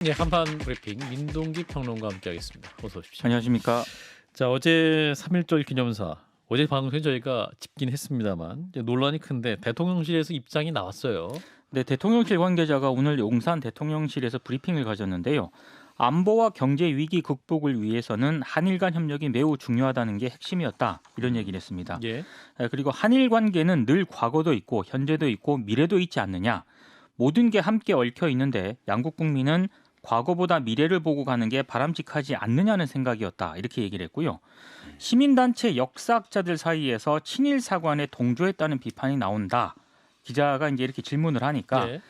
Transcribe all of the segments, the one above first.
네, 한판 브리핑 민동기 평론가 함께하겠습니다. 어서 오십시오. 안녕하십니까. 자, 어제 3.1절 기념사 어제 방송에 저희가 짚긴 했습니다만 이제 논란이 큰데 대통령실에서 입장이 나왔어요. 네, 대통령실 관계자가 오늘 용산 대통령실에서 브리핑을 가졌는데요. 안보와 경제 위기 극복을 위해서는 한일 간 협력이 매우 중요하다는 게 핵심이었다. 이런 얘기를 했습니다. 예. 그리고 한일 관계는 늘 과거도 있고 현재도 있고 미래도 있지 않느냐. 모든 게 함께 얽혀 있는데 양국 국민은 과거보다 미래를 보고 가는 게 바람직하지 않느냐는 생각이었다. 이렇게 얘기를 했고요. 시민단체 역사학자들 사이에서 친일 사관에 동조했다는 비판이 나온다. 기자가 이제 이렇게 질문을 하니까 예.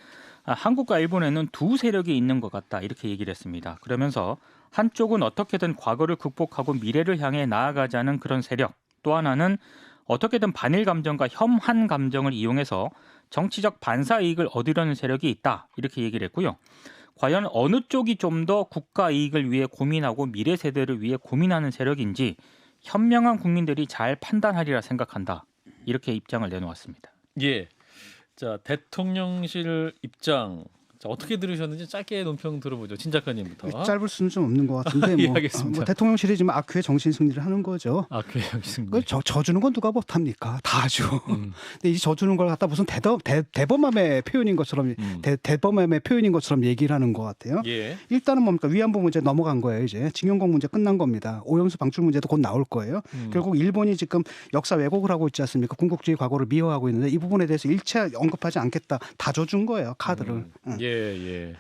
한국과 일본에는 두 세력이 있는 것 같다. 이렇게 얘기를 했습니다. 그러면서 한쪽은 어떻게든 과거를 극복하고 미래를 향해 나아가자는 그런 세력. 또 하나는 어떻게든 반일 감정과 혐한 감정을 이용해서 정치적 반사 이익을 얻으려는 세력이 있다. 이렇게 얘기를 했고요. 과연 어느 쪽이 좀 더 국가 이익을 위해 고민하고 미래 세대를 위해 고민하는 세력인지 현명한 국민들이 잘 판단하리라 생각한다. 이렇게 입장을 내놓았습니다. 예. 자, 대통령실 입장. 자, 어떻게 들으셨는지 짧게 논평 들어보죠. 진 작가님부터. 짧을 수는 좀 없는 것 같은데 예, 뭐, 알겠습니다. 뭐 대통령실이 지금 악후의 정신 승리를 하는 거죠. 아, 그래요. 알겠습니다. 그걸 져주는 건 누가 못합니까? 다 하죠. 음. 근데 이 져주는 걸 갖다 무슨 대범함의 표현인 것처럼 대범함의 표현인 것처럼 얘기를 하는 것 같아요. 예. 일단은 뭡니까? 위안부 문제 넘어간 거예요. 이제 징용공 문제 끝난 겁니다. 오염수 방출 문제도 곧 나올 거예요. 결국 일본이 지금 역사 왜곡을 하고 있지 않습니까? 군국주의 과거를 미화하고 있는데 이 부분에 대해서 일체 언급하지 않겠다. 다 줘준 거예요. 카드를. 응. 예, 예.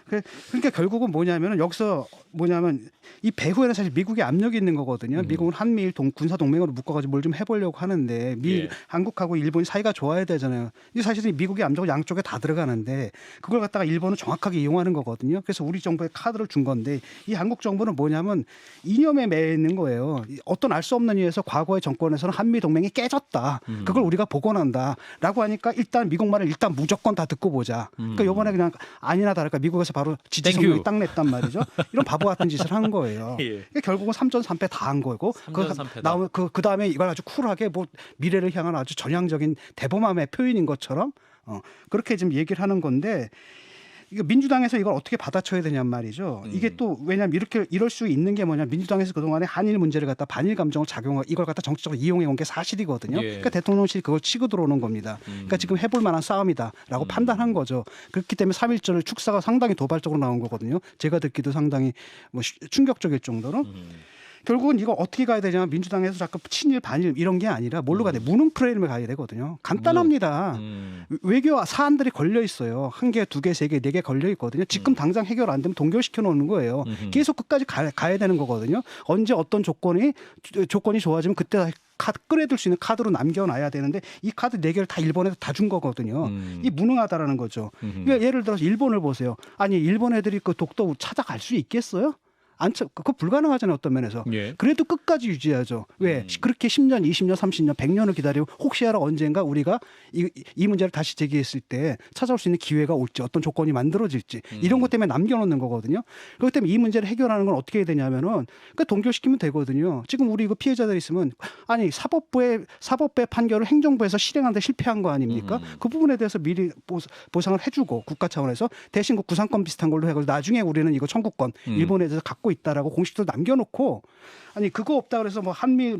그러니까 결국은 뭐냐면은 여기서 뭐냐면 이 배후에는 사실 미국의 압력이 있는 거거든요. 미국은 한미일 군사 동맹으로 묶어가지고 뭘 좀 해보려고 하는데 예. 한국하고 일본이 사이가 좋아야 되잖아요. 이 사실은 미국의 압력은 양쪽에 다 들어가는데 그걸 갖다가 일본은 정확하게 이용하는 거거든요. 그래서 우리 정부에 카드를 준 건데 이 한국 정부는 뭐냐면 이념에 매여 있는 거예요. 어떤 알 수 없는 이유에서 과거의 정권에서는 한미 동맹이 깨졌다. 그걸 우리가 복원한다라고 하니까 일단 미국 말을 일단 무조건 다 듣고 보자. 그러니까 이번에 그냥 아니나 다를까 미국에서 바로 지지 성명이 딱 냈단 말이죠. 이런 바보 같은 짓을 한 거예요. 예. 그러니까 결국은 3전 3패 다 한 거고 삼전삼패다. 그 다음에 이걸 아주 쿨하게 뭐 미래를 향한 아주 전향적인 대범함의 표현인 것처럼 그렇게 지금 얘기를 하는 건데 이거 민주당에서 이걸 어떻게 받아쳐야 되냔 말이죠. 이게 또 왜냐하면 이럴 수 있는 게 뭐냐 민주당에서 그동안에 한일 문제를 갖다 반일 감정을 작용하고 이걸 갖다 정치적으로 이용해 온 게 사실이거든요. 예. 그러니까 대통령실이 그걸 치고 들어오는 겁니다. 그러니까 지금 해볼 만한 싸움이다라고 판단한 거죠. 그렇기 때문에 3.1절 축사가 상당히 도발적으로 나온 거거든요. 제가 듣기도 상당히 뭐 충격적일 정도로. 결국은 이거 어떻게 가야 되냐면 민주당에서 자꾸 친일 반일 이런 게 아니라 뭘로 가야 돼? 무능 프레임을 가야 되거든요. 간단합니다. 외교 사안들이 걸려 있어요. 1개, 2개, 3개, 4개 걸려 있거든요. 지금 당장 해결 안 되면 동결시켜 놓는 거예요. 계속 끝까지 가야 되는 거거든요. 언제 어떤 조건이 좋아지면 그때 꺼내들 수 있는 카드로 남겨놔야 되는데 이 카드 4개를 다 일본에서 다 준 거거든요. 이 무능하다라는 거죠. 그러니까 예를 들어서 일본을 보세요. 아니 일본 애들이 그 독도 찾아갈 수 있겠어요? 그거 불가능하잖아요. 어떤 면에서. 예. 그래도 끝까지 유지하죠. 왜? 그렇게 10년, 20년, 30년, 100년을 기다리고 혹시 알아 언젠가 우리가 이 문제를 다시 제기했을 때 찾아올 수 있는 기회가 올지 어떤 조건이 만들어질지 이런 것 때문에 남겨놓는 거거든요. 그렇기 때문에 이 문제를 해결하는 건 어떻게 해야 되냐면은 그러니까 동결시키면 되거든요. 지금 우리 이거 피해자들 있으면 아니 사법부의 판결을 행정부에서 실행하는데 실패한 거 아닙니까? 그 부분에 대해서 미리 보상을 해주고 국가 차원에서 대신 그 구상권 비슷한 걸로 해가지고 나중에 우리는 이거 청구권 일본에 대해서 갖고 있다라고 공식적으로 남겨놓고 아니 그거 없다 그래서 뭐 한미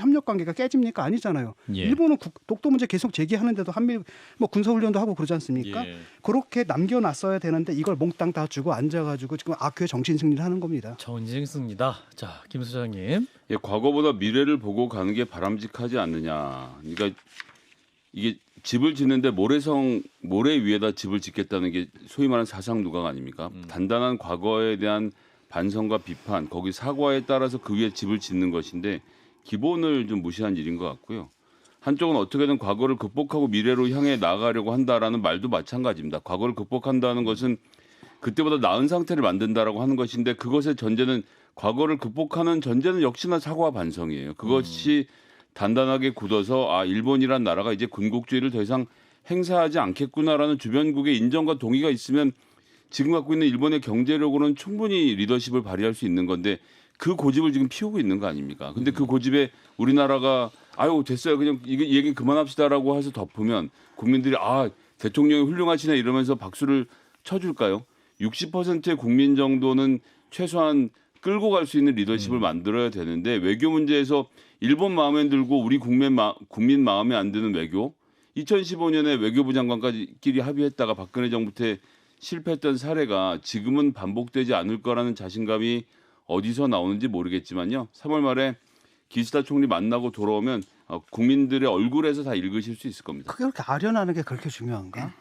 협력 관계가 깨집니까? 아니잖아요. 예. 일본은 독도 문제 계속 제기하는데도 한미 뭐 군사훈련도 하고 그러지 않습니까? 예. 그렇게 남겨놨어야 되는데 이걸 몽땅 다 주고 앉아가지고 지금 악후의 정신 승리를 하는 겁니다. 전쟁승입니다. 자, 김 소장님. 예, 과거보다 미래를 보고 가는 게 바람직하지 않느냐. 그러니까 이게 집을 짓는데 모래 위에다 집을 짓겠다는 게 소위 말하는 사상 누각 아닙니까? 단단한 과거에 대한 반성과 비판, 거기 사과에 따라서 그 위에 집을 짓는 것인데 기본을 좀 무시한 일인 것 같고요. 한쪽은 어떻게든 과거를 극복하고 미래로 향해 나가려고 한다라는 말도 마찬가지입니다. 과거를 극복한다는 것은 그때보다 나은 상태를 만든다라고 하는 것인데 그것의 전제는 과거를 극복하는 전제는 역시나 사과와 반성이에요. 그것이 단단하게 굳어서 일본이란 나라가 이제 군국주의를 더 이상 행사하지 않겠구나라는 주변국의 인정과 동의가 있으면 지금 갖고 있는 일본의 경제력으로는 충분히 리더십을 발휘할 수 있는 건데 그 고집을 지금 피우고 있는 거 아닙니까? 근데 그 고집에 우리나라가 아유 됐어요 그냥 이게 얘기 그만합시다라고 해서 덮으면 국민들이 대통령이 훌륭하시네 이러면서 박수를 쳐줄까요? 60%의 국민 정도는 최소한 끌고 갈 수 있는 리더십을 만들어야 되는데 외교 문제에서 일본 마음에 들고 우리 국민 마음에 안 드는 외교 2015년에 외교부 장관까지끼리 합의했다가 박근혜 정부 때 실패했던 사례가 지금은 반복되지 않을 거라는 자신감이 어디서 나오는지 모르겠지만요. 3월 말에 기시다 총리 만나고 돌아오면 국민들의 얼굴에서 다 읽으실 수 있을 겁니다. 그게 그렇게 아련하는 게 그렇게 중요한가?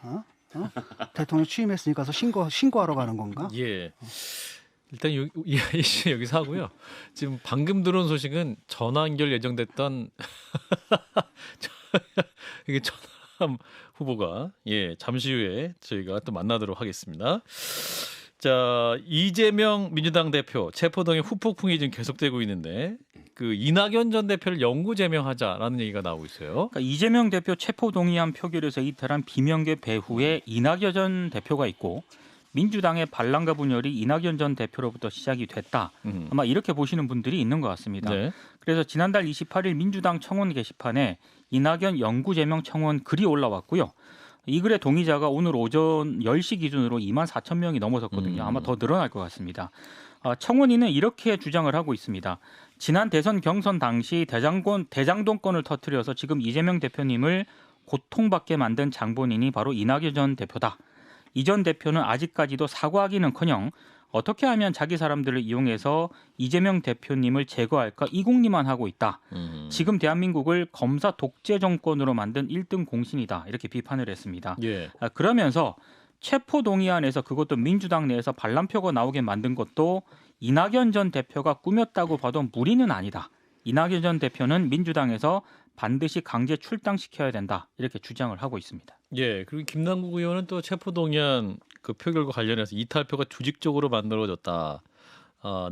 대통령 취임했으니까 신고하러 가는 건가? 예. 일단 여기서 하고요. 지금 방금 들어온 소식은 전화 연결 예정됐던 이게 전남 후보가 잠시 후에 저희가 또 만나도록 하겠습니다. 자, 이재명 민주당 대표 체포동의 후폭풍이 지금 계속되고 있는데 그 이낙연 전 대표를 영구 제명하자라는 얘기가 나오고 있어요. 그러니까 이재명 대표 체포 동의안 표결에서 이탈한 비명계 배후에 이낙연 전 대표가 있고 민주당의 반란과 분열이 이낙연 전 대표로부터 시작이 됐다. 아마 이렇게 보시는 분들이 있는 것 같습니다. 네. 그래서 지난달 28일 민주당 청원 게시판에 이낙연 영구 제명 청원 글이 올라왔고요. 이 글의 동의자가 오늘 오전 10시 기준으로 2만 4천 명이 넘어섰거든요. 아마 더 늘어날 것 같습니다. 청원인은 이렇게 주장을 하고 있습니다. 지난 대선 경선 당시 대장동권을 터뜨려서 지금 이재명 대표님을 고통받게 만든 장본인이 바로 이낙연 전 대표다. 이 전 대표는 아직까지도 사과하기는커녕 어떻게 하면 자기 사람들을 이용해서 이재명 대표님을 제거할까 이궁리만 하고 있다. 지금 대한민국을 검사 독재 정권으로 만든 1등 공신이다. 이렇게 비판을 했습니다. 예. 그러면서 체포 동의안에서 그것도 민주당 내에서 반란표가 나오게 만든 것도 이낙연 전 대표가 꾸몄다고 봐도 무리는 아니다. 이낙연 전 대표는 민주당에서 반드시 강제 출당시켜야 된다. 이렇게 주장을 하고 있습니다. 예. 그리고 김남국 의원은 또 체포동의안 그 표결과 관련해서 이탈표가 조직적으로 만들어졌다.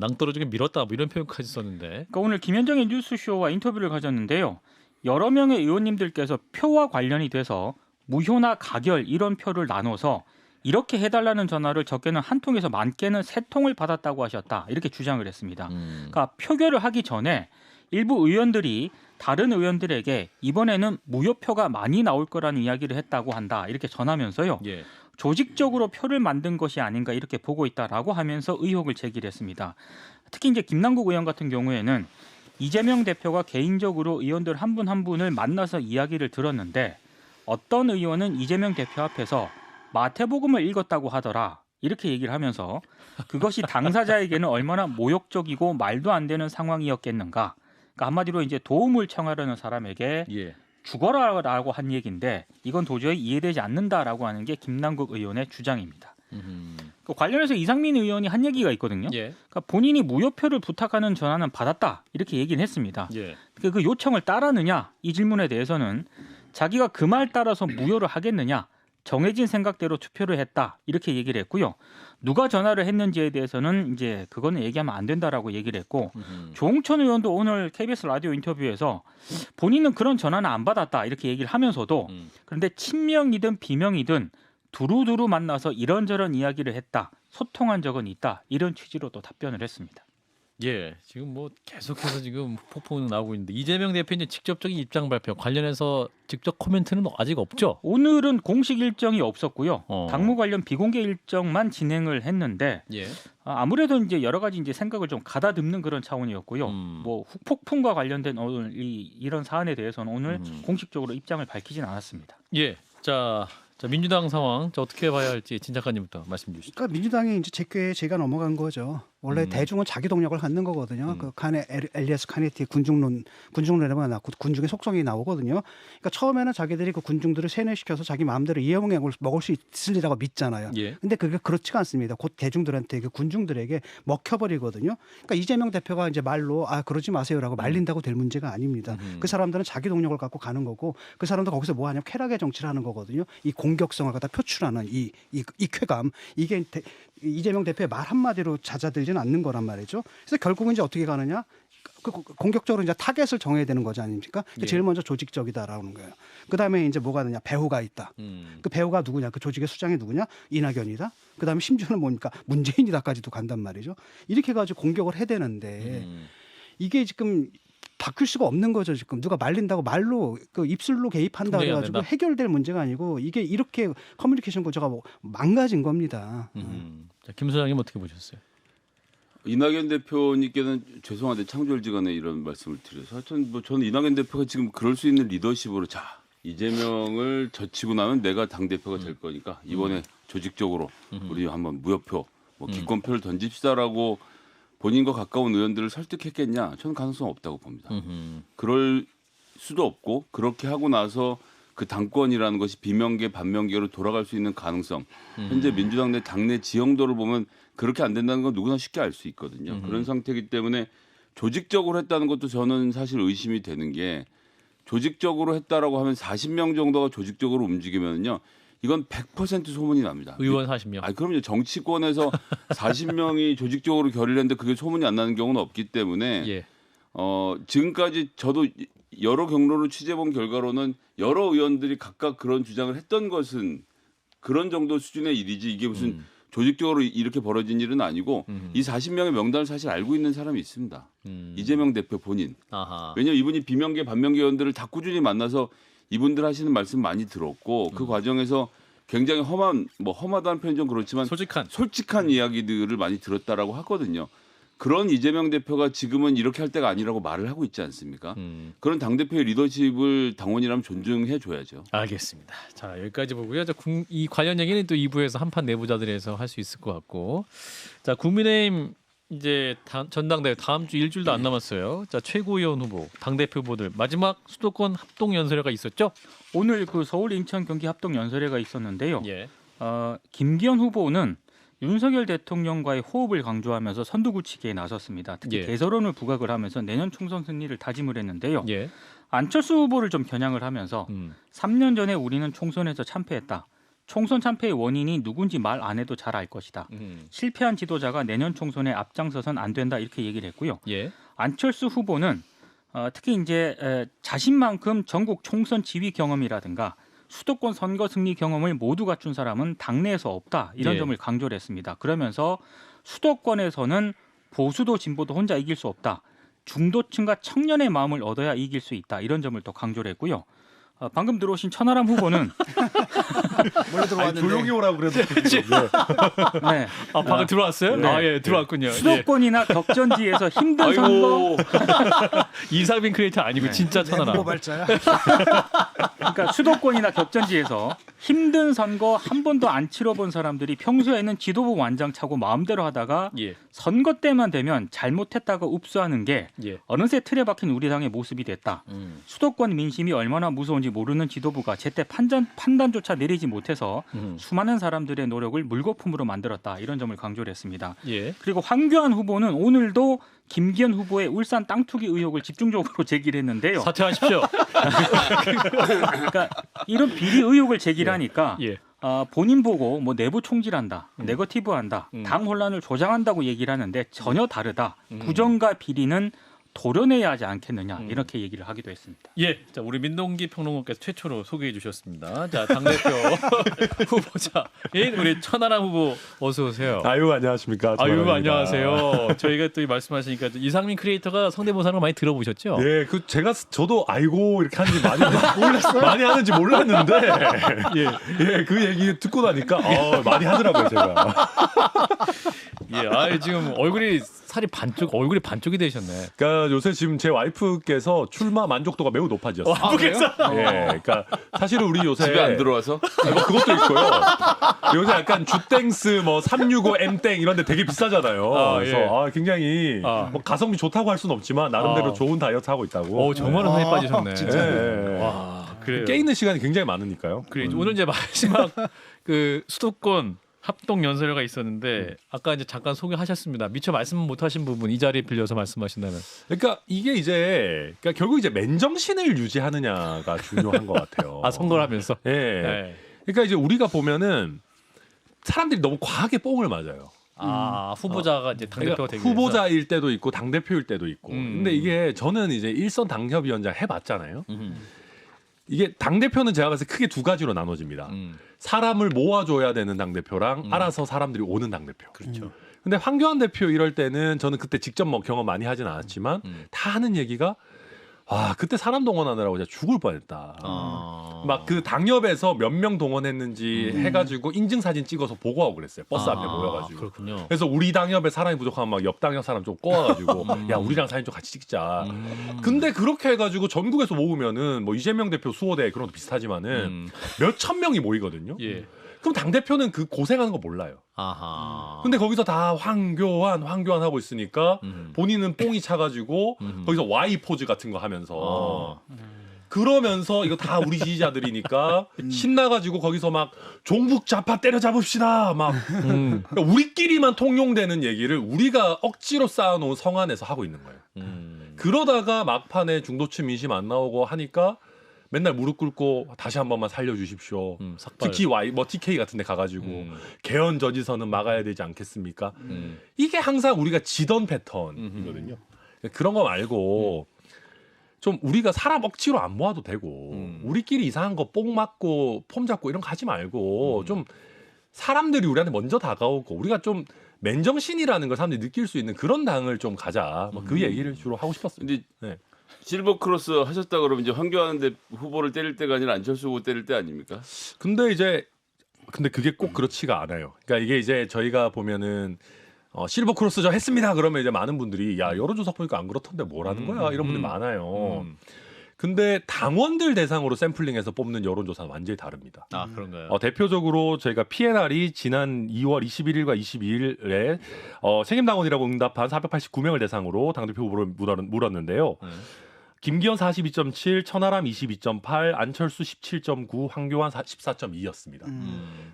낭떠러지게 밀었다. 뭐 이런 표현까지 썼는데. 그러니까 오늘 김현정의 뉴스쇼와 인터뷰를 가졌는데요. 여러 명의 의원님들께서 표와 관련이 돼서 무효나 가결 이런 표를 나눠서 이렇게 해달라는 전화를 적게는 한 통에서 많게는 3통을 받았다고 하셨다. 이렇게 주장을 했습니다. 그러니까 표결을 하기 전에 일부 의원들이 다른 의원들에게 이번에는 무효표가 많이 나올 거라는 이야기를 했다고 한다. 이렇게 전하면서요. 예. 조직적으로 표를 만든 것이 아닌가 이렇게 보고 있다라고 하면서 의혹을 제기를 했습니다. 특히 이제 김남국 의원 같은 경우에는 이재명 대표가 개인적으로 의원들 한 분 한 분을 만나서 이야기를 들었는데 어떤 의원은 이재명 대표 앞에서 마태복음을 읽었다고 하더라. 이렇게 얘기를 하면서 그것이 당사자에게는 얼마나 모욕적이고 말도 안 되는 상황이었겠는가. 그러니까 한마디로 이제 도움을 청하려는 사람에게 예. 죽어라라고 한 얘기인데 이건 도저히 이해되지 않는다라고 하는 게 김남국 의원의 주장입니다. 그 관련해서 이상민 의원이 한 얘기가 있거든요. 예. 그러니까 본인이 무효표를 부탁하는 전화는 받았다 이렇게 얘기는 했습니다. 예. 그 요청을 따르느냐 이 질문에 대해서는 자기가 그 말 따라서 무효를 하겠느냐 정해진 생각대로 투표를 했다 이렇게 얘기를 했고요. 누가 전화를 했는지에 대해서는 이제 그거는 얘기하면 안 된다라고 얘기를 했고 조홍천 의원도 오늘 KBS 라디오 인터뷰에서 본인은 그런 전화는 안 받았다 이렇게 얘기를 하면서도 그런데 친명이든 비명이든 두루두루 만나서 이런저런 이야기를 했다. 소통한 적은 있다. 이런 취지로 또 답변을 했습니다. 예, 지금 뭐 계속해서 지금 폭풍은 나오고 있는데 이재명 대표님 직접적인 입장 발표 관련해서 직접 코멘트는 아직 없죠? 오늘은 공식 일정이 없었고요. 어. 당무 관련 비공개 일정만 진행을 했는데 예. 아무래도 이제 여러 가지 이제 생각을 좀 가다듬는 그런 차원이었고요. 뭐 후폭풍과 관련된 오늘 이런 사안에 대해서는 오늘 공식적으로 입장을 밝히진 않았습니다. 예. 자, 민주당 상황 어떻게 봐야 할지 진 작가님부터 말씀 주시죠. 그러니까 민주당이 이제 제게 제가 넘어간 거죠. 원래 대중은 자기 동력을 갖는 거거든요. 그 칸의 엘리아스 카네티 군중론에만 나고 군중의 속성이 나오거든요. 그러니까 처음에는 자기들이 그 군중들을 세뇌시켜서 자기 마음대로 이해몽을 먹을 수 있으리라고 믿잖아요. 예. 근데 그게 그렇지가 않습니다. 곧 대중들한테 그 군중들에게 먹혀버리거든요. 그러니까 이재명 대표가 이제 말로 그러지 마세요라고 말린다고 될 문제가 아닙니다. 그 사람들은 자기 동력을 갖고 가는 거고 그 사람들 거기서 뭐 하냐면 쾌락의 정치를 하는 거거든요. 이 공격성을 갖다 표출하는 이 쾌감 이게 이재명 대표의 말 한마디로 잦아들지는 않는 거란 말이죠. 그래서 결국은 이제 어떻게 가느냐? 공격적으로 이제 타겟을 정해야 되는 거지 아닙니까? 예. 제일 먼저 조직적이다라는 거예요. 그다음에 이제 뭐가 되냐? 배후가 있다. 그 배후가 누구냐? 그 조직의 수장이 누구냐? 이낙연이다. 그다음에 심지어는 뭡니까? 문재인이다까지도 간단 말이죠. 이렇게 해가지고 공격을 해야 되는데 이게 지금 바뀔 수가 없는 거죠. 지금 누가 말린다고 말로 그 입술로 개입한다 통제가 안 그래가지고 된다? 해결될 문제가 아니고 이게 이렇게 커뮤니케이션 구조가 뭐 망가진 겁니다. 자, 김 소장님 어떻게 보셨어요? 이낙연 대표님께는 죄송한데 창조일지간에 이런 말씀을 드려서 하여튼 뭐 저는 이낙연 대표가 지금 그럴 수 있는 리더십으로 자 이재명을 젖히고 나면 내가 당 대표가 될 거니까 이번에 조직적으로 우리 한번 무효표, 뭐 기권표를 던집시다라고 본인과 가까운 의원들을 설득했겠냐? 저는 가능성 없다고 봅니다. 그럴 수도 없고 그렇게 하고 나서 그 당권이라는 것이 비명계 반명계로 돌아갈 수 있는 가능성. 현재 민주당 내 당내 지형도를 보면 그렇게 안 된다는 건 누구나 쉽게 알 수 있거든요. 그런 상태이기 때문에 조직적으로 했다는 것도 저는 사실 의심이 되는 게 조직적으로 했다라고 하면 40명 정도가 조직적으로 움직이면요. 이건 100% 소문이 납니다. 의원 40명. 아, 그럼요. 정치권에서 40명이 조직적으로 결의를 했는데 그게 소문이 안 나는 경우는 없기 때문에 예. 지금까지 저도 여러 경로를 취재본 결과로는 여러 의원들이 각각 그런 주장을 했던 것은 그런 정도 수준의 일이지 이게 무슨 조직적으로 이렇게 벌어진 일은 아니고 이 40명의 명단을 사실 알고 있는 사람이 있습니다. 이재명 대표 본인. 아하. 왜냐하면 이분이 비명계 반명계 의원들을 다 꾸준히 만나서 이분들 하시는 말씀 많이 들었고 그 과정에서 굉장히 험하다는 표현 좀 그렇지만 솔직한 이야기들을 많이 들었다라고 하거든요. 그런 이재명 대표가 지금은 이렇게 할 때가 아니라고 말을 하고 있지 않습니까? 그런 당대표의 리더십을 당원이라면 존중해 줘야죠. 알겠습니다. 자, 여기까지 보고요. 이 관련 얘기는 또 2부에서 한판 내부자들에서 할 수 있을 것 같고. 자, 국민의힘 이제 전당대회 다음 주 일주일도 안 남았어요. 자, 최고위원 후보, 당대표 후보들 마지막 수도권 합동 연설회가 있었죠? 오늘 그 서울, 인천, 경기 합동 연설회가 있었는데요. 예. 김기현 후보는 윤석열 대통령과의 호흡을 강조하면서 선두구치기에 나섰습니다. 특히 예. 대서론을 부각을 하면서 내년 총선 승리를 다짐을 했는데요. 예. 안철수 후보를 좀 겨냥을 하면서 3년 전에 우리는 총선에서 참패했다. 총선 참패의 원인이 누군지 말 안 해도 잘 알 것이다. 실패한 지도자가 내년 총선에 앞장서선 안 된다 이렇게 얘기를 했고요. 예. 안철수 후보는 특히 이제 자신만큼 전국 총선 지휘 경험이라든가 수도권 선거 승리 경험을 모두 갖춘 사람은 당내에서 없다 이런 예. 점을 강조를 했습니다. 그러면서 수도권에서는 보수도 진보도 혼자 이길 수 없다. 중도층과 청년의 마음을 얻어야 이길 수 있다. 이런 점을 또 강조를 했고요. 방금 들어오신 천하람 후보는 원래 들어왔는데 조용히 오라고 그래도 네, 방금 들어왔어요? 네. 아, 예, 들어왔군요. 예. 수도권이나 격전지에서 힘든 선거, 이상빈 크리에이터 아니고 네. 진짜 천하람. 고발자야. 그러니까 수도권이나 격전지에서 힘든 선거 한 번도 안 치러본 사람들이 평소에는 지도부 완장차고 마음대로 하다가 예. 선거 때만 되면 잘못했다고 읍수하는 게 예. 어느새 틀에 박힌 우리 당의 모습이 됐다. 수도권 민심이 얼마나 무서운지 모르는 지도부가 제때 판단조차 내리지 못해서 수많은 사람들의 노력을 물거품으로 만들었다. 이런 점을 강조를 했습니다. 예. 그리고 황교안 후보는 오늘도 김기현 후보의 울산 땅 투기 의혹을 집중적으로 제기를 했는데요. 사퇴하십시오. 그러니까 이런 비리 의혹을 제기하니까 예. 본인 보고 뭐 내부 총질한다, 네거티브한다, 당 혼란을 조장한다고 얘기를 하는데 전혀 다르다. 부정과 비리는 도려내야 하지 않겠느냐 이렇게 얘기를 하기도 했습니다. 예, 자 우리 민동기 평론가께서 최초로 소개해 주셨습니다. 자 당대표 후보자인 우리 천하람 후보 어서 오세요. 아유 안녕하십니까. 아유 천하람입니다. 안녕하세요. 저희가 또 말씀하시니까 이상민 크리에이터가 성대모사를 많이 들어보셨죠? 예, 그 저도 아이고 이렇게 하는지 많이 하는지 몰랐는데 예, 그 얘기 듣고 나니까 많이 하더라고요 제가. 예, 지금 얼굴이 반쪽이 되셨네. 그러니까 요새 지금 제 와이프께서 출마 만족도가 매우 높아졌어요. 예, 그러니까 사실은 우리 요새 집에 안 들어와서 뭐 그것도 있고요. 요새 약간 주땡스 뭐 365 M땡 이런 데 되게 비싸잖아요. 그래서 굉장히 뭐 가성비 좋다고 할 수는 없지만 나름대로 좋은 다이어트 하고 있다고. 정말은 살이 빠지셨네. 예. 와, 그래요. 깨 있는 시간이 굉장히 많으니까요. 그래 오늘 이제 마지막 그 수도권 합동 연설회가 있었는데 아까 이제 잠깐 소개하셨습니다. 미처 말씀 못하신 부분 이 자리에 빌려서 말씀하신다면. 그러니까 이게 이제 결국 이제 맨정신을 유지하느냐가 중요한 것 같아요. 선거를 하면서. 예. 네. 그러니까 이제 우리가 보면은 사람들이 너무 과하게 뽕을 맞아요. 후보자가 이제 당대표가 되기 위해서. 후보자일 때도 있고 당 대표일 때도 있고. 근데 이게 저는 이제 일선 당협위원장 해봤잖아요. 이게 당 대표는 제가 봤을 때 크게 두 가지로 나눠집니다. 사람을 모아줘야 되는 당 대표랑 알아서 사람들이 오는 당 대표. 그렇죠. 근데 황교안 대표 이럴 때는 저는 그때 직접 뭐 경험 많이 하진 않았지만 다 하는 얘기가 와 그때 사람 동원하느라고 진짜 죽을 뻔했다. 막 그 당협에서 몇 명 동원했는지 해가지고 인증 사진 찍어서 보고하고 그랬어요. 버스 앞에 모여가지고. 그렇군요. 그래서 우리 당협에 사람이 부족하면 막 옆 당협 사람 좀 꼬아가지고 야 우리랑 사진 좀 같이 찍자. 근데 그렇게 해가지고 전국에서 모으면은 뭐 이재명 대표 수호대 그런 것도 비슷하지만은 몇 천 명이 모이거든요. 예. 그럼 당 대표는 그 고생하는 거 몰라요. 아하. 근데 거기서 다 황교안 하고 있으니까 본인은 뽕이 차가지고 거기서 Y 포즈 같은 거 하면서 그러면서 이거 다 우리 지지자들이니까 신나가지고 거기서 막 종북 좌파 때려잡읍시다 막 그러니까 우리끼리만 통용되는 얘기를 우리가 억지로 쌓아놓은 성 안에서 하고 있는 거예요. 그러다가 막판에 중도층 민심 안 나오고 하니까 맨날 무릎 꿇고 다시 한 번만 살려주십시오. 삭발. 특히 뭐 TK 같은 데 가가지고 개헌 저지선은 막아야 되지 않겠습니까? 이게 항상 우리가 지던 패턴이거든요. 그런 거 말고 좀 우리가 사람 억지로 안 모아도 되고 우리끼리 이상한 거 뽕 맞고 폼 잡고 이런 거 하지 말고 좀 사람들이 우리한테 먼저 다가오고 우리가 좀 맨정신이라는 걸 사람들이 느낄 수 있는 그런 당을 좀 가자. 뭐 그 얘기를 주로 하고 싶었어요. 근데 네. 실버 크로스 하셨다 그러면 이제 황교안 후보를 때릴 때가 아니라 안철수 후보 때릴 때 아닙니까? 근데 그게 꼭 그렇지가 않아요. 그러니까 이게 이제 저희가 보면은 실버 크로스 저 했습니다. 그러면 이제 많은 분들이 야 여론조사 보니까 안 그렇던데 뭐라는 거야 이런 분들이 많아요. 근데 당원들 대상으로 샘플링해서 뽑는 여론조사는 완전히 다릅니다. 아 그런가요? 대표적으로 저희가 PNR이 지난 2월 21일과 22일에 책임당원이라고 응답한 489명을 대상으로 당대표 후보를 물었는데요. 김기현 42.7, 천하람 22.8, 안철수 17.9, 황교안 14.2였습니다.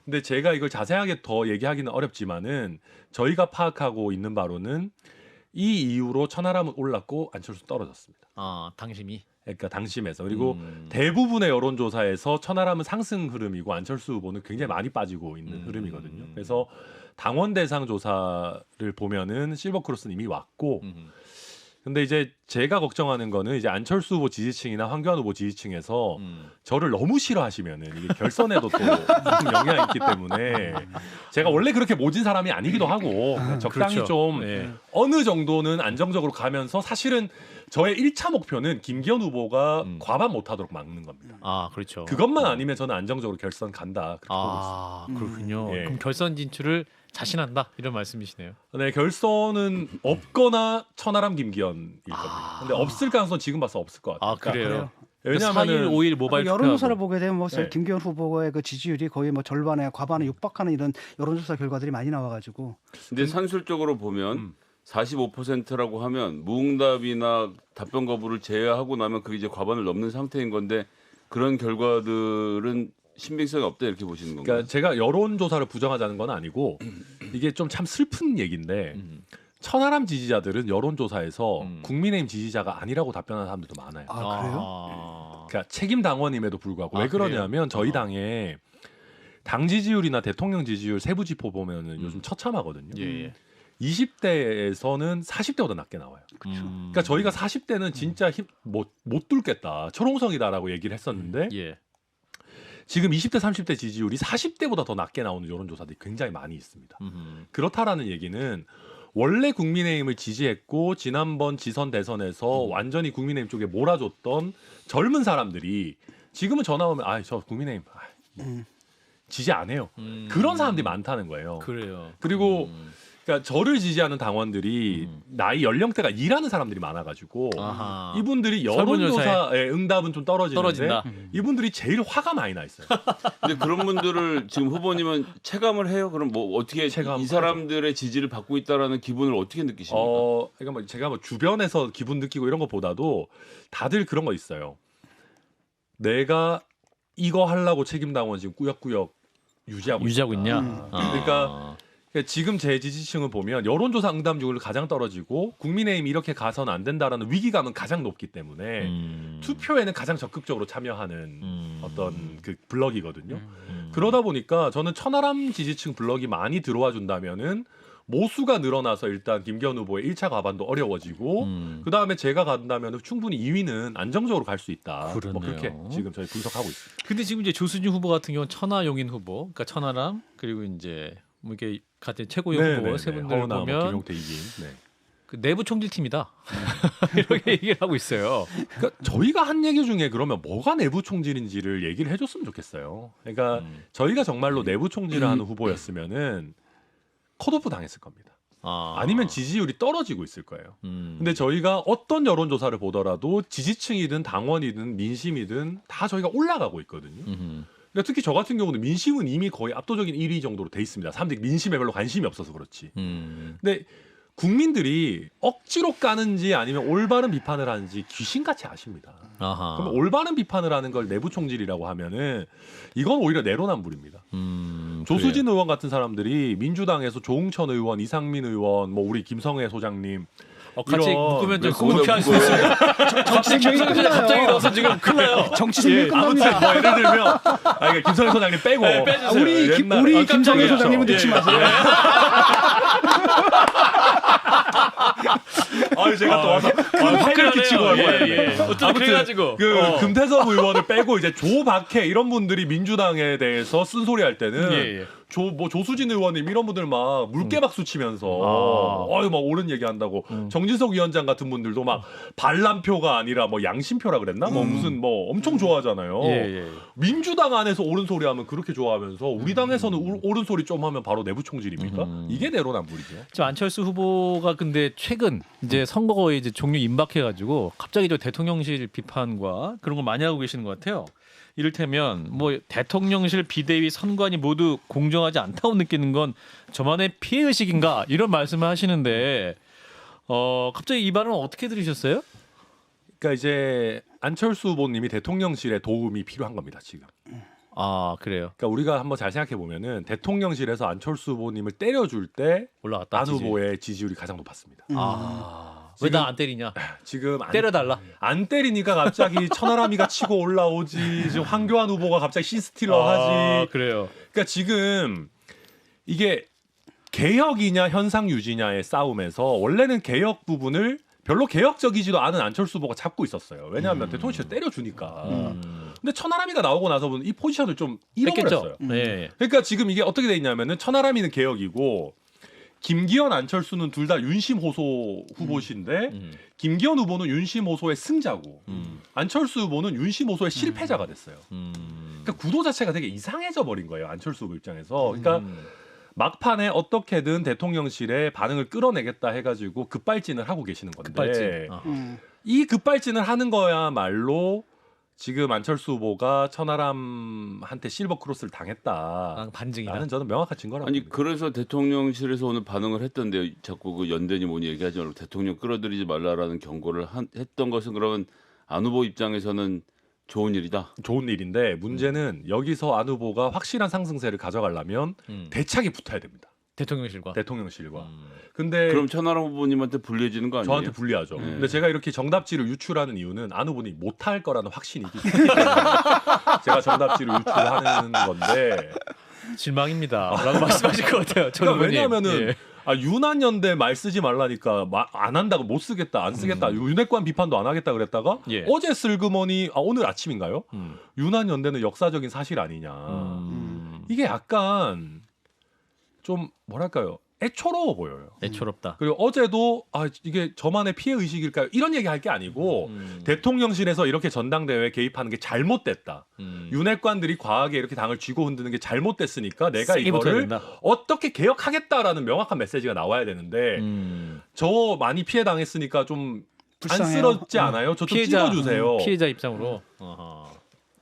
근데 제가 이걸 자세하게 더 얘기하기는 어렵지만은 저희가 파악하고 있는 바로는 이 이후로 천하람은 올랐고 안철수 떨어졌습니다. 아 당심이. 그러니까 당심에서 그리고 대부분의 여론조사에서 천하람은 상승 흐름이고 안철수 후보는 굉장히 많이 빠지고 있는 흐름이거든요. 그래서 당원 대상 조사를 보면은 실버크로스는 이미 왔고 근데 이제 제가 걱정하는 거는 이제 안철수 후보 지지층이나 황교안 후보 지지층에서 저를 너무 싫어하시면은 이게 결선에도 또 영향이 있기 때문에 제가 원래 그렇게 모진 사람이 아니기도 하고 적당히 그렇죠. 좀 네. 어느 정도는 안정적으로 가면서 사실은 저의 1차 목표는 김기현 후보가 과반 못하도록 막는 겁니다. 아 그렇죠. 그것만 아니면 저는 안정적으로 결선 간다 그렇게 보고 있습니다. 아 그렇군요. 예. 그럼 결선 진출을 자신한다 이런 말씀이시네요. 네, 결선은 없거나 천하람 김기현일 겁니다. 근데 없을 가능성 지금 봐서 없을 것 같아요. 아 그래요. 왜냐하면은 4일 5일 모바일 여론조사를 투표하고. 보게 되면 뭐 네. 김기현 후보의 그 지지율이 거의 뭐 절반에 과반에 육박하는 이런 여론조사 결과들이 많이 나와가지고 근데 산술적으로 보면 45%라고 하면 무응답이나 답변 거부를 제외하고 나면 그게 이제 과반을 넘는 상태인 건데 그런 결과들은 신빙성이 없다 이렇게 보시는 건가요? 그러니까 제가 여론조사를 부정하자는 건 아니고 이게 좀 참 슬픈 얘기인데 천하람 지지자들은 여론조사에서 국민의힘 지지자가 아니라고 답변하는 사람들도 많아요. 아 그래요? 아, 그러니까 책임 당원임에도 불구하고 왜 그래요? 그러냐면 저희 당에 당 지지율이나 대통령 지지율 세부 지표 보면은 요즘 처참하거든요. 예, 예. 20대에서는 40대보다 낮게 나와요. 그러니까 저희가 40대는 진짜 못 뚫겠다. 철옹성이다라고 얘기를 했었는데 예. 지금 20대 30대 지지율이 40대보다 더 낮게 나오는 여론조사들이 굉장히 많이 있습니다. 그렇다라는 얘기는 원래 국민의힘을 지지했고 지난번 지선 대선에서 완전히 국민의힘 쪽에 몰아줬던 젊은 사람들이 지금은 전화 오면 저 국민의힘 지지 안 해요. 그런 사람들이 많다는 거예요. 그래요. 그리고 그러니까 저를 지지하는 당원들이 나이 연령대가 일하는 사람들이 많아가지고 아하. 이분들이 설문조사에 여론조사의 응답은 좀 떨어지는데 떨어진다. 이분들이 제일 화가 많이 나 있어요. 근데 그런 분들을 지금 후보님은 체감을 해요? 그럼 뭐 어떻게 이 체감하죠. 사람들의 지지를 받고 있다라는 기분을 어떻게 느끼십니까? 그러니까 뭐 제가 뭐 주변에서 기분 느끼고 이런 것보다도 다들 그런 거 있어요. 내가 이거 하려고 책임당원 지금 꾸역꾸역 유지하고 있냐? 그러니까 지금 제 지지층을 보면 여론조사 응답률을 가장 떨어지고 국민의힘이 이렇게 가서는 안 된다라는 위기감은 가장 높기 때문에 투표에는 가장 적극적으로 참여하는 어떤 그 블럭이거든요. 그러다 보니까 저는 천하람 지지층 블럭이 많이 들어와 준다면은 모수가 늘어나서 일단 김기현 후보의 1차 과반도 어려워지고 그다음에 제가 간다면 충분히 2위는 안정적으로 갈 수 있다. 뭐 그러네요. 그렇게 지금 저희 분석하고 있습니다. 근데 지금 이제 조순유 후보 같은 경우는 천하용인 후보, 그러니까 천하람 그리고 이제 뭐 이게 같은 최고위 후보 세 분들 허은하, 뭐 보면 김용태, 이긴. 네. 그 내부 총질팀이다 이렇게 얘기를 하고 있어요. 그러니까 저희가 한 얘기 중에 그러면 뭐가 내부 총질인지를 얘기를 해줬으면 좋겠어요. 그러니까 저희가 정말로 내부 총질을 하는 후보였으면은 컷오프 당했을 겁니다. 아니면 지지율이 떨어지고 있을 거예요. 근데 저희가 어떤 여론조사를 보더라도 지지층이든 당원이든 민심이든 다 저희가 올라가고 있거든요. 그러니까 특히 저 같은 경우는 민심은 이미 거의 압도적인 1위 정도로 돼 있습니다. 사람들이 민심에 별로 관심이 없어서 그렇지. 근데 국민들이 억지로 까는지 아니면 올바른 비판을 하는지 귀신같이 아십니다. 그러면 올바른 비판을 하는 걸 내부 총질이라고 하면은 이건 오히려 내로남불입니다. 조수진 의원 같은 사람들이 민주당에서 조응천 의원, 이상민 의원, 뭐 우리 김성애 소장님 같이 이런- 묶으면 좀 그거는 궁극해 할수 있어요. 갑자기 넣어서 지금 큰일 나요. 정치 생명 아무튼 끝납니다. 뭐 예를 들면 그러니까 김성애 소장님 빼고 빼주세요. 우리 김성애 소장님은 예, 넣지 마세요. 제가 또 와서 폐를 끼치고 할 거예요. 어쨌든 그래가지고 금태섭 의원을 빼고 이제 조박해 이런 분들이 민주당에 대해서 쓴소리할 때는 예. 조수진 의원님 이런 분들 막 물개박수 치면서 막 옳은 얘기한다고 정진석 위원장 같은 분들도 막 반란표가 아니라 뭐 양심표라 그랬나 뭐 무슨 뭐 엄청 좋아하잖아요. 민주당 안에서 옳은 소리 하면 그렇게 좋아하면서 우리 당에서는 옳은 소리 좀 하면 바로 내부 총질입니까? 이게 내로남불이죠. 지금 안철수 후보가 근데 최근 이제 선거가 이제 종료 임박해가지고 갑자기 저 대통령실 비판과 그런 걸 많이 하고 계시는 것 같아요. 이를테면 뭐 대통령실 비대위 선관위 모두 공정하지 않다고 느끼는 건 저만의 피해 의식인가 이런 말씀을 하시는데 갑자기 이 발언은 어떻게 들으셨어요? 그러니까 이제 안철수 후보님이 대통령실에 도움이 필요한 겁니다 지금. 아 그래요. 그러니까 우리가 한번 잘 생각해 보면은 대통령실에서 안철수 후보님을 때려줄 때 올라갔다. 안 후보의 지지율이 가장 높았습니다. 왜 나 안 때리냐? 지금 때려달라. 안 때리니까 갑자기 천하람이가 치고 올라오지. 지금 황교안 후보가 갑자기 시스틸러 하지. 그래요. 그러니까 지금 이게 개혁이냐 현상 유지냐의 싸움에서 원래는 개혁 부분을 별로 개혁적이지도 않은 안철수 후보가 잡고 있었어요. 왜냐하면 대통령실 때려주니까. 근데 천하람이가 나오고 나서는 이 포지션을 좀 잃어버렸어요. 네. 그러니까 지금 이게 어떻게 돼 있냐면은 천하람이는 개혁이고 김기현, 안철수는 둘 다 윤심 호소 후보신데 김기현 후보는 윤심 호소의 승자고 안철수 후보는 윤심 호소의 실패자가 됐어요. 그러니까 구도 자체가 되게 이상해져 버린 거예요. 안철수 후보 입장에서. 그러니까 막판에 어떻게든 대통령실에 반응을 끌어내겠다 해가지고 급발진을 하고 계시는 건데 급발진. 이 급발진을 하는 거야말로 지금 안철수 후보가 천하람한테 실버 크로스를 당했다. 반증이다. 나는 저는 명확한 증거라고 아니 봅니다. 그래서 대통령실에서 오늘 반응을 했던데요. 자꾸 그 연대니 뭐니 얘기하지 말고 대통령 끌어들이지 말라라는 경고를 했던 것은 그러면 안 후보 입장에서는 좋은 일이다. 좋은 일인데 문제는 여기서 안 후보가 확실한 상승세를 가져가려면 대차게 붙어야 됩니다. 대통령실과. 대통령실과. 근데 그럼 천하람 후보님한테 불리해지는 거 아니에요? 저한테 불리하죠. 네. 근데 제가 이렇게 정답지를 유출하는 이유는 안 후보니 못할 거라는 확신이 있기 때문에 제가 정답지를 유출하는 건데 실망입니다. 라고 말씀하실 것 같아요. 그러니까 왜냐하면은 유난연대 말 쓰지 말라니까 안 한다고 못 쓰겠다 안 쓰겠다 윤핵관 비판도 안 하겠다 그랬다가 예. 어제 슬그머니 오늘 아침인가요? 유난연대는 역사적인 사실 아니냐. 이게 약간 좀 뭐랄까요? 애초로워 보여요. 애초롭다. 그리고 어제도 이게 저만의 피해 의식일까요? 이런 얘기 할 게 아니고 대통령실에서 이렇게 전당대회에 개입하는 게 잘못됐다. 윤핵관들이 과하게 이렇게 당을 쥐고 흔드는 게 잘못됐으니까 내가 세게 붙어야 이거를 된다. 어떻게 개혁하겠다라는 명확한 메시지가 나와야 되는데 저 많이 피해 당했으니까 좀 불쌍해요. 안쓰럽지 않아요? 저 좀 찍어주세요. 피해자 입장으로. 어허.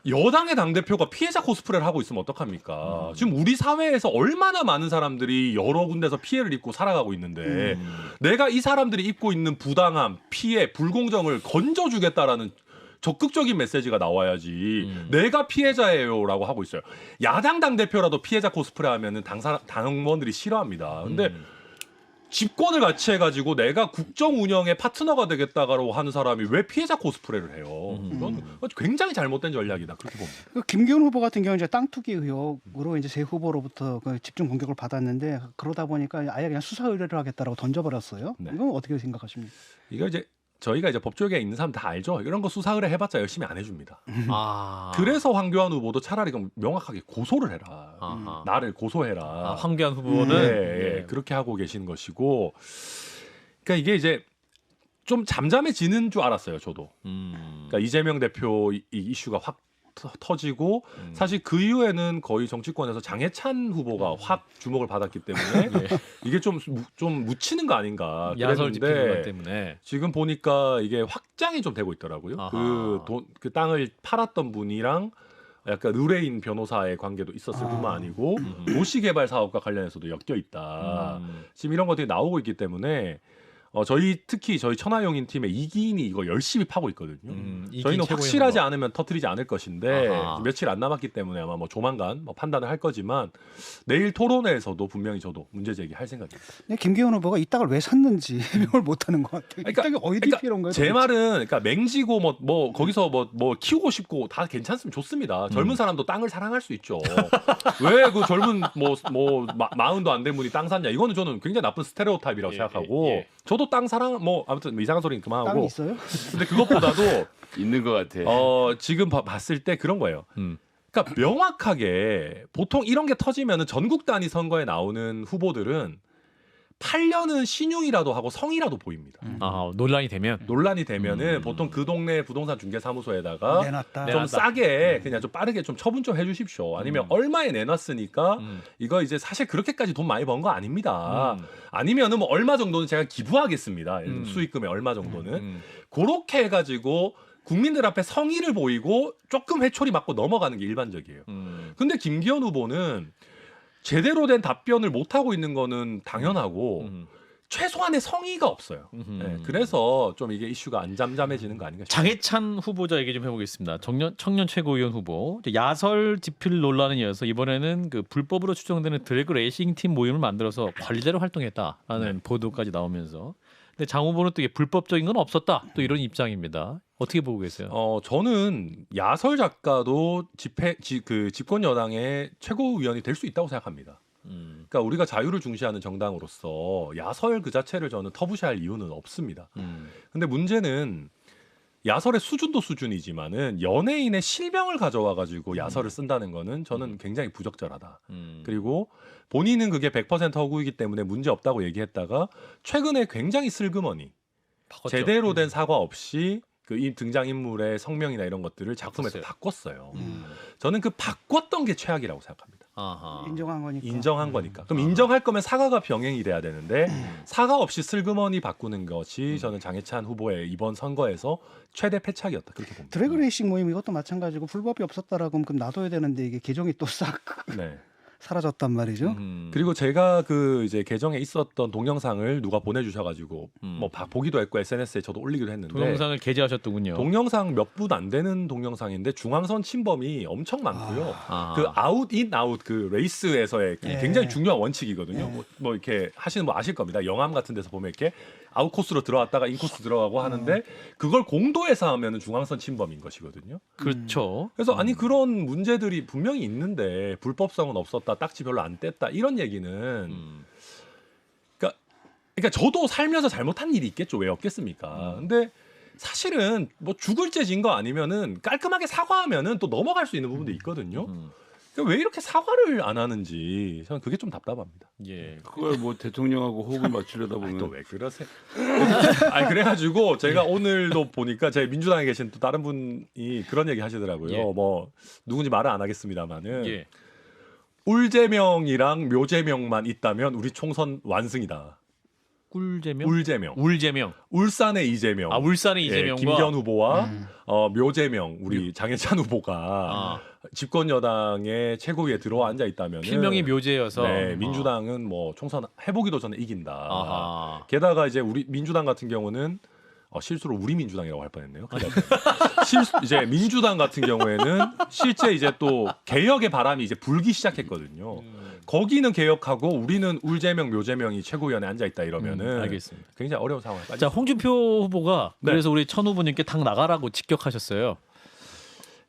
여당의 당대표가 피해자 코스프레를 하고 있으면 어떡합니까? 지금 우리 사회에서 얼마나 많은 사람들이 여러 군데서 피해를 입고 살아가고 있는데 내가 이 사람들이 입고 있는 부당함, 피해, 불공정을 건져주겠다라는 적극적인 메시지가 나와야지 내가 피해자예요라고 하고 있어요. 야당 당대표라도 피해자 코스프레 하면은 당원들이 싫어합니다. 근데 집권을 같이 해가지고 내가 국정 운영의 파트너가 되겠다고 하는 사람이 왜 피해자 코스프레를 해요? 이건 굉장히 잘못된 전략이다 그렇게 봅니다. 그 김기현 후보 같은 경우는 이제 땅 투기 의혹으로 이제 제 후보로부터 그 집중 공격을 받았는데 그러다 보니까 아예 그냥 수사 의뢰를 하겠다라고 던져버렸어요. 네. 이건 어떻게 생각하십니까? 이거 이제 저희가 이제 법조계에 있는 사람 다 알죠. 이런 거 수사 의뢰 해봤자 열심히 안 해줍니다. 아. 그래서 황교안 후보도 차라리 그럼 명확하게 고소를 해라. 아하. 나를 고소해라. 아, 황교안 후보는 예, 그렇게 하고 계신 것이고, 그러니까 이게 이제 좀 잠잠해지는 줄 알았어요, 저도. 그러니까 이재명 대표 이 이슈가 확 터지고 사실 그 이후에는 거의 정치권에서 장해찬 후보가 확 주목을 받았기 때문에 이게 좀 묻히는 거 아닌가 야설 집회가 그랬는데 때문에 지금 보니까 이게 확장이 좀 되고 있더라고요. 아하. 그 땅을 팔았던 분이랑 약간 의뢰인 변호사의 관계도 있었을 뿐만 아니고 도시개발 사업과 관련해서도 엮여 있다. 지금 이런 것들이 나오고 있기 때문에 특히 저희 천하용인 팀의 이기인이 이거 열심히 파고 있거든요. 저희는 확실하지 않으면 터뜨리지 않을 것인데 아하. 며칠 안 남았기 때문에 아마 뭐 조만간 판단을 할 거지만 내일 토론회에서도 분명히 저도 문제 제기할 생각입니다. 근데 김기현 후보가 이 땅을 왜 샀는지 해명을 못하는 것 같아요. 이 땅이 어디 필요한가요? 제 말은 그러니까 맹지고 뭐 거기서 뭐 키우고 싶고 다 괜찮으면 좋습니다. 젊은 사람도 땅을 사랑할 수 있죠. 왜 그 젊은 마흔도 안 된 분이 땅 샀냐? 이거는 저는 굉장히 나쁜 스테레오타입이라고 생각하고 저도 땅 사랑 아무튼 이상한 소리는 그만하고. 땅이 있어요? 근데 그것보다도 있는 것 같아. 지금 봤을 때 그런 거예요. 그러니까 명확하게 보통 이런 게 터지면은 전국 단위 선거에 나오는 후보들은 8년은 신용이라도 하고 성이라도 보입니다. 아, 논란이 되면 논란이 되면은 보통 그 동네 부동산 중개사무소에다가 내놨다. 좀 내놨다. 싸게 그냥 좀 빠르게 좀 처분 좀 해주십시오. 아니면 얼마에 내놨으니까 이거 이제 사실 그렇게까지 돈 많이 번 거 아닙니다. 아니면은 뭐 얼마 정도는 제가 기부하겠습니다. 수익금의 얼마 정도는 그렇게 해가지고 국민들 앞에 성의를 보이고 조금 회초리 맞고 넘어가는 게 일반적이에요. 근데 김기현 후보는 제대로 된 답변을 못 하고 있는 거는 당연하고 최소한의 성의가 없어요. 네, 그래서 좀 이게 이슈가 안 잠잠해지는 거 아닌가 싶어요. 장해찬 후보자 얘기 좀 해보겠습니다. 청년 최고위원 후보 이제 야설 집필 논란에 이어서 이번에는 그 불법으로 추정되는 드래그 레이싱 팀 모임을 만들어서 관리자로 활동했다라는 보도까지 나오면서 근데 장 후보는 또 이게 불법적인 건 없었다 또 이런 입장입니다. 어떻게 보고 계세요? 저는 야설 작가도 집권 여당의 최고위원이 될 수 있다고 생각합니다. 그러니까 우리가 자유를 중시하는 정당으로서 야설 그 자체를 저는 터부시할 이유는 없습니다. 근데 문제는 야설의 수준도 수준이지만은 연예인의 실명을 가져와 가지고 야설을 쓴다는 거는 저는 굉장히 부적절하다. 그리고 본인은 그게 100% 허구이기 때문에 문제 없다고 얘기했다가 최근에 굉장히 슬그머니 바꿨죠. 제대로 된 사과 없이 그 이 등장인물의 성명이나 이런 것들을 작품에서 바꿨어요. 저는 그 바꿨던 게 최악이라고 생각합니다. 아하. 인정한 거니까. 인정한 거니까. 그럼 인정할 거면 사과가 병행이 돼야 되는데 사과 없이 슬그머니 바꾸는 것이 저는 장해찬 후보의 이번 선거에서 최대 패착이었다. 그렇게 봅니다. 드래그 레이싱 모임 이것도 마찬가지고 불법이 없었다라고 하면 그럼 놔둬야 되는데 이게 계정이 또 싹 네. 사라졌단 말이죠. 그리고 제가 그 이제 계정에 있었던 동영상을 누가 보내주셔가지고 뭐 보기도 했고 SNS에 저도 올리기도 했는데 동영상을 게재하셨더군요. 동영상 몇 분 안 되는 동영상인데 중앙선 침범이 엄청 많고요. 아. 그 아웃 인 아웃 그 레이스에서의 예. 굉장히 중요한 원칙이거든요. 뭐 이렇게 하시는 분 아실 겁니다. 영암 같은 데서 보면 이렇게 아웃 코스로 들어왔다가 인 코스 들어가고 하는데 그걸 공도에서 하면은 중앙선 침범인 것이거든요. 그렇죠. 그래서 아니 그런 문제들이 분명히 있는데 불법성은 없었다, 딱지 별로 안 뗐다 이런 얘기는 그러니까 저도 살면서 잘못한 일이 있겠죠. 왜 없겠습니까? 근데 사실은 뭐 죽을 죄 진 거 아니면은 깔끔하게 사과하면은 또 넘어갈 수 있는 부분도 있거든요. 그러니까 왜 이렇게 사과를 안 하는지 저는 그게 좀 답답합니다. 예. 그걸 뭐 대통령하고 호흡을 맞추려다 보면 또 왜 그러세요? 아니 그래가지고 제가 오늘도 보니까 제 민주당에 계신 또 다른 분이 그런 얘기 하시더라고요. 예. 뭐 누군지 말은 안 하겠습니다만은 예. 울재명이랑 묘재명만 있다면 우리 총선 완승이다. 꿀재명? 울재명. 울재명. 울산의 이재명. 아, 울산의 예, 이재명과 김기현 후보와 묘재명 우리 장해찬 후보가 아. 집권 여당의 최고위에 들어와 앉아 있다면 필명이 묘재여서 네, 민주당은 뭐 총선 해보기도 전에 이긴다. 아하. 게다가 이제 우리 민주당 같은 경우는 실수로 우리 민주당이라고 할 뻔했네요. 이제 민주당 같은 경우에는 실제 이제 또 개혁의 바람이 이제 불기 시작했거든요. 거기는 개혁하고 우리는 울재명, 묘재명이 최고위원회에 앉아 있다 이러면은 알겠습니다. 굉장히 어려운 상황에 빠져. 자, 홍준표 후보가 네. 그래서 우리 천 후보님께 당 나가라고 직격하셨어요.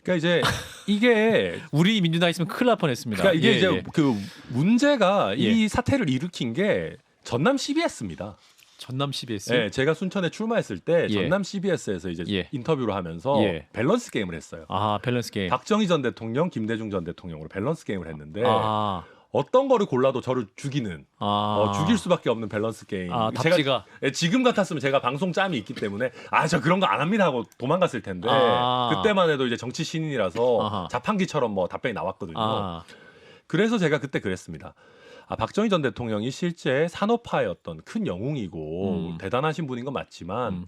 그러니까 이제 이게 우리 민주당 있으면 큰일 날 뻔했습니다. 그러니까 이게 예, 이제 예. 그 문제가 예. 이 사태를 일으킨 게 전남 CBS입니다. 전남 CBS. 네, 제가 순천에 출마했을 때 예. 전남 CBS에서 이제 예. 인터뷰를 하면서 예. 밸런스 게임을 했어요. 아 밸런스 게임. 박정희 전 대통령, 김대중 전 대통령으로 밸런스 게임을 했는데 아, 어떤 거를 골라도 저를 죽이는 죽일 수밖에 없는 밸런스 게임. 아 답지가. 예, 지금 같았으면 제가 방송 짬이 있기 때문에 저 그런 거 안 합니다 하고 도망갔을 텐데 아. 그때만 해도 이제 정치 신인이라서 아하. 자판기처럼 뭐 답변이 나왔거든요. 아, 그래서 제가 그때 그랬습니다. 박정희 전 대통령이 실제 산업화의 어떤 큰 영웅이고 대단하신 분인 건 맞지만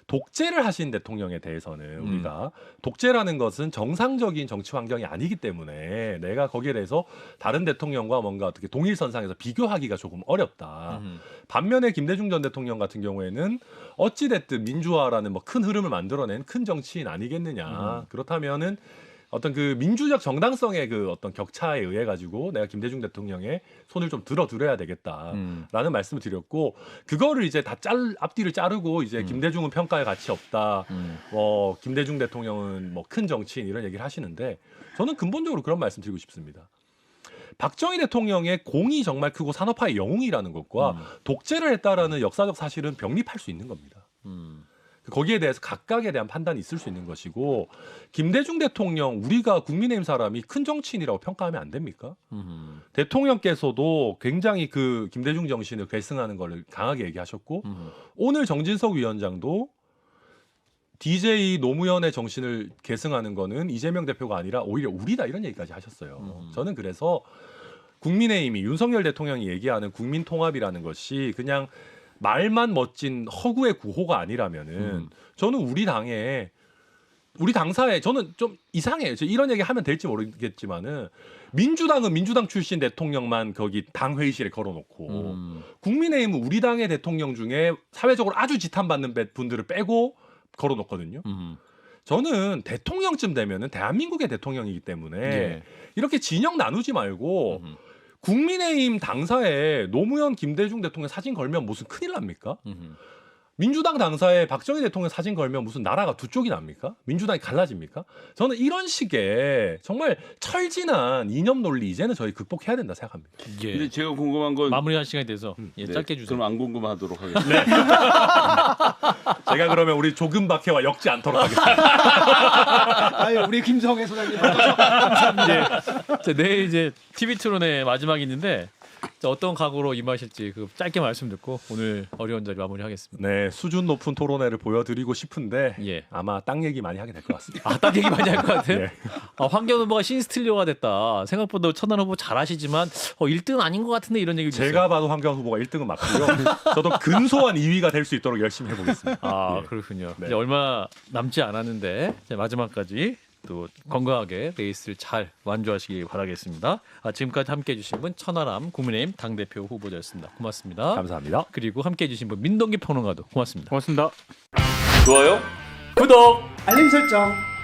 독재를 하신 대통령에 대해서는 우리가 독재라는 것은 정상적인 정치 환경이 아니기 때문에 내가 거기에 대해서 다른 대통령과 뭔가 어떻게 동일선상에서 비교하기가 조금 어렵다. 반면에 김대중 전 대통령 같은 경우에는 어찌됐든 민주화라는 뭐 큰 흐름을 만들어낸 큰 정치인 아니겠느냐. 그렇다면은 어떤 그 민주적 정당성의 그 어떤 격차에 의해 가지고 내가 김대중 대통령의 손을 좀 들어드려야 되겠다라는 말씀을 드렸고 그거를 이제 다 앞뒤를 자르고 이제 김대중은 평가의 가치 없다. 김대중 대통령은 뭐 큰 정치인 이런 얘기를 하시는데 저는 근본적으로 그런 말씀 드리고 싶습니다. 박정희 대통령의 공이 정말 크고 산업화의 영웅이라는 것과 독재를 했다라는 역사적 사실은 병립할 수 있는 겁니다. 거기에 대해서 각각에 대한 판단이 있을 수 있는 것이고 김대중 대통령 우리가 국민의힘 사람이 큰 정치인이라고 평가하면 안 됩니까? 대통령께서도 굉장히 그 김대중 정신을 계승하는 걸 강하게 얘기하셨고 오늘 정진석 위원장도 DJ 노무현의 정신을 계승하는 거는 이재명 대표가 아니라 오히려 우리다 이런 얘기까지 하셨어요. 저는 그래서 국민의힘이 윤석열 대통령이 얘기하는 국민 통합이라는 것이 그냥 말만 멋진 허구의 구호가 아니라면은 저는 우리 당사에 저는 좀 이상해요. 이런 얘기 하면 될지 모르겠지만은 민주당은 민주당 출신 대통령만 거기 당 회의실에 걸어놓고 국민의힘은 우리 당의 대통령 중에 사회적으로 아주 지탄받는 분들을 빼고 걸어놓거든요. 저는 대통령쯤 되면은 대한민국의 대통령이기 때문에 예. 이렇게 진영 나누지 말고 국민의힘 당사에 노무현, 김대중 대통령 사진 걸면 무슨 큰일 납니까? 민주당 당사에 박정희 대통령 사진 걸면 무슨 나라가 두 쪽이 납니까? 민주당이 갈라집니까? 저는 이런 식의 정말 철진한 이념 논리 이제는 저희 극복해야 된다 생각합니다. 예. 근데 제가 궁금한 건 마무리할 시간이 돼서 예, 네, 짧게 주세요. 그럼 안 궁금하도록 하겠습니다. 네. 제가 그러면 우리 조금 박해와 엮지 않도록 하겠습니다. 아유, 우리 김성애 소장님. 자, 내일 이제 TV 토론의 마지막이 있는데 자, 어떤 각오로 임하실지 그 짧게 말씀 듣고 오늘 어려운 자리 마무리하겠습니다. 네, 수준 높은 토론회를 보여드리고 싶은데 예. 아마 땅 얘기 많이 하게 될 것 같습니다. 아, 딱 얘기 많이 할 것 같아요. 네. 황교안 후보가 신스틸리오가 됐다. 생각보다 천안 후보 잘하시지만 1등 아닌 것 같은데 이런 얘기 있어요. 제가 봐도 황교안 후보가 1등은 맞고요. 저도 근소한 2위가 될 수 있도록 열심히 해보겠습니다. 아, 예. 그렇군요. 네. 이제 얼마 남지 않았는데 이제 마지막까지 또 건강하게 레이스를 잘 완주하시길 바라겠습니다. 지금까지 함께해 주신 분 천하람 국민의힘 당대표 후보자였습니다. 고맙습니다. 감사합니다. 그리고 함께해 주신 분 민동기 평론가도 고맙습니다. 고맙습니다. 좋아요, 구독. 알림 설정.